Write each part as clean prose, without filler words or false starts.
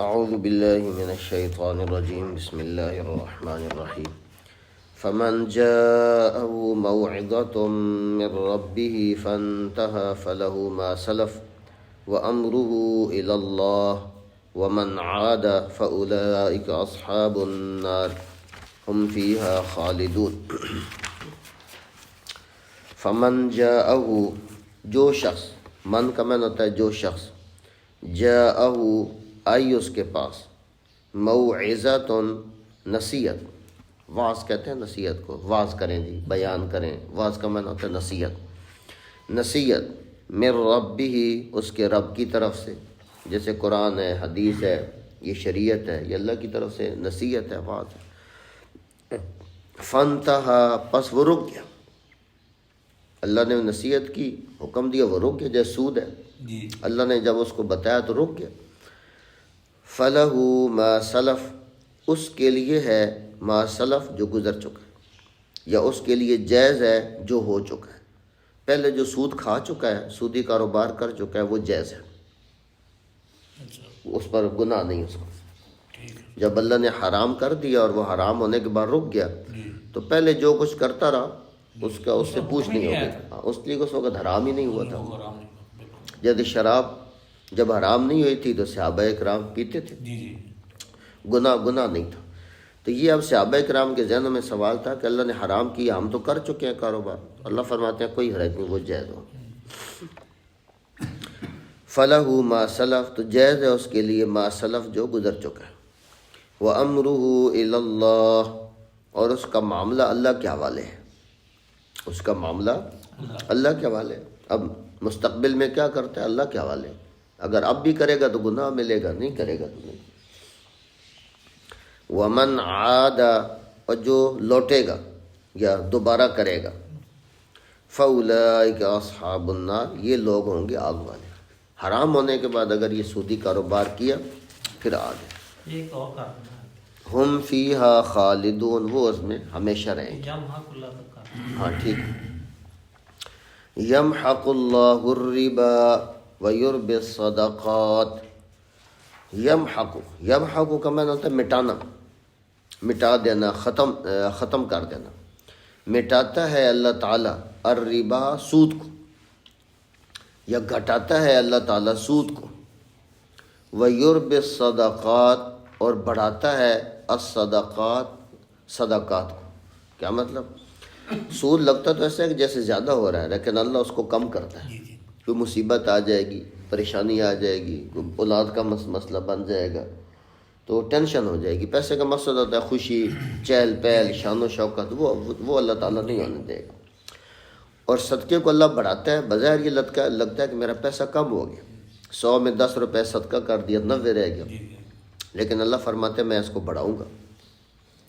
اعوذ باللہ من الشیطان الرجیم بسم اللہ الرحمن الرحیم فمن جاءه موعظة من ربه فانتهى فله ما سلف وأمره إلى الله ومن عاد فأولئك أصحاب النار هم فيها خالدون۔ فمن جاءه، جو شخص، من کا معنی ہوتا ہے جو شخص، جاءه آئی اس کے پاس، موعظۃ نصیحت، واعظ کہتے ہیں نصیحت کو، واعظ کریں جی، بیان کریں، واعظ کا معنی ہوتا ہے نصیحت، نصیحت من ربہ، اس کے رب کی طرف سے، جیسے قرآن ہے، حدیث ہے، یہ شریعت ہے، یہ اللہ کی طرف سے نصیحت ہے، واعظ ہے۔ فانتہا، پس وہ رک گیا، اللہ نے نصیحت کی، حکم دیا، وہ رک گیا، جیسے سود ہے، اللہ نے جب اس کو بتایا تو رک گیا۔ فَلَهُ مَا سَلَف، اس کے لیے ہے ما سلف، جو گزر چکا ہے، یا اس کے لیے جائز ہے جو ہو چکا ہے، پہلے جو سود کھا چکا ہے، سودی کاروبار کر چکا ہے، وہ جائز ہے، اس پر گناہ نہیں اس کو۔ جب اللہ نے حرام کر دیا اور وہ حرام ہونے کے بعد رک گیا تو پہلے جو کچھ کرتا رہا اس کا اس سے پوچھ نہیں ہوگی، اس لیے اس وقت حرام ہی نہیں ہوا تھا۔ جب شراب جب حرام نہیں ہوئی تھی تو صحابہ کرام پیتے تھے، گناہ نہیں تھا۔ تو یہ اب صحابہ کرام کے ذہن میں سوال تھا کہ اللہ نے حرام کیا، ہم تو کر چکے ہیں کاروبار، اللہ فرماتے ہیں کوئی حرج نہیں، وہ جائز ہو۔ فَلَهُ مَا سَلَف، تو جائز ہے اس کے لیے ما سلف، جو گزر چکا ہے، وَأَمْرُهُ إِلَى اللَّهِ، اور اس کا معاملہ اللہ کے حوالے ہے، اس کا معاملہ اللہ کے حوالے ہے۔ اب مستقبل میں کیا کرتا ہے، اللہ کے حوالے، اگر اب بھی کرے گا تو گناہ ملے گا، نہیں کرے گا تو نہیں۔ وَمَنْ عَادَ، اور جو لوٹے گا یا دوبارہ کرے گا، فَأُولَئِكَ أَصْحَابُ النَّارِ، یہ لوگ ہوں گے آگ والے۔ حرام ہونے کے بعد اگر یہ سودی کاروبار کیا پھر آگ ہے، ہم فیہا خالدون، وہ اس میں ہمیشہ رہیں گے۔ ہاں ٹھیک ہے۔ یمحق اللہ الربا ویربی الصدقات، یمحق کا معنی ہوتا ہے مٹانا، مٹا دینا، ختم کر دینا۔ مٹاتا ہے اللہ تعالیٰ الربا، سود کو، یا گھٹاتا ہے اللہ تعالیٰ سود کو، ویربی الصدقات، اور بڑھاتا ہے الصدقات، صدقات کو۔ کیا مطلب؟ سود لگتا تو ایسا ہے کہ جیسے زیادہ ہو رہا ہے، لیکن اللہ اس کو کم کرتا ہے۔ کوئی مصیبت آ جائے گی، پریشانی آ جائے گی، کوئی اولاد کا مسئلہ بن جائے گا تو ٹینشن ہو جائے گی۔ پیسے کا مقصد ہوتا ہے خوشی، چہل پہل، شان و شوکت، وہ اللہ تعالیٰ نہیں ہونے دے گا۔ اور صدقے کو اللہ بڑھاتا ہے، بظاہر یہ لگتا ہے کہ میرا پیسہ کم ہو گیا، 100 میں 10 روپے صدقہ کر دیا، 90 رہ گیا، لیکن اللہ فرماتے ہیں میں اس کو بڑھاؤں گا،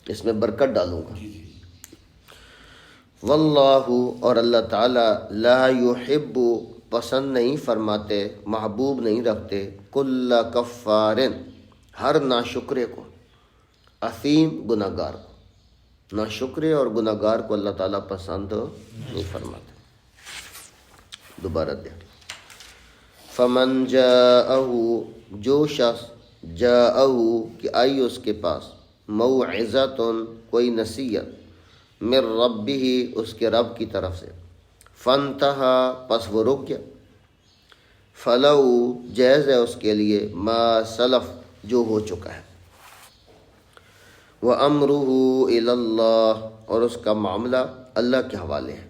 اس میں برکت ڈالوں گا۔ واللہ، اور اللہ تعالیٰ لا یحب، پسند نہیں فرماتے، محبوب نہیں رکھتے، کل کفار، ہر ناشکرے کو، اثیم، گناہ گار کو، ناشکرے اور گناہ گار کو اللہ تعالیٰ پسند نہیں فرماتے۔ دوبارہ دیکھ، فمن جاءہ، جو شخص، جاءہ کہ آئی اس کے پاس، موعظۃ، کوئی نصیحت، من ربہ، اس کے رب کی طرف سے، فانتہا، پس وہ رک گیا، فَلَهُ، جائز ہے اس کے لیے ما سلف، جو ہو چکا ہے، وَأَمْرُهُ إِلَى اللَّهِ، اور اس کا معاملہ اللہ کے حوالے ہے۔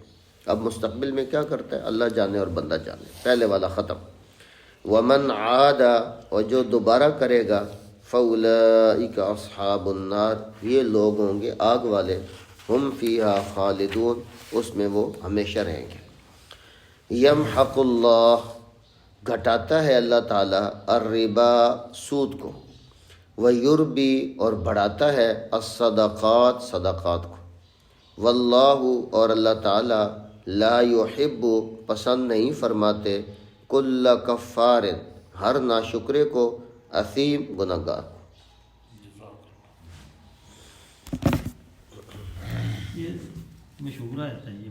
اب مستقبل میں کیا کرتا ہے اللہ جانے اور بندہ جانے، پہلے والا ختم۔ وَمَنْ عَادَ، اور جو دوبارہ کرے گا، فَأُولَئِكَ أَصْحَابُ النَّارِ، یہ لوگ ہوں گے آگ والے، ہم فیہا خالدون، اس میں وہ ہمیشہ رہیں گے۔ یمحق اللہ، گھٹاتا ہے اللہ تعالیٰ الربا، سود کو، ویربی، اور بڑھاتا ہے الصدقات، صدقات کو، واللہ، اور اللہ تعالیٰ لا یحب، پسند نہیں فرماتے، کل کفار، ہر ناشکرے کو، اثیم، گناہ گار۔ یہ مشہور ہے یہ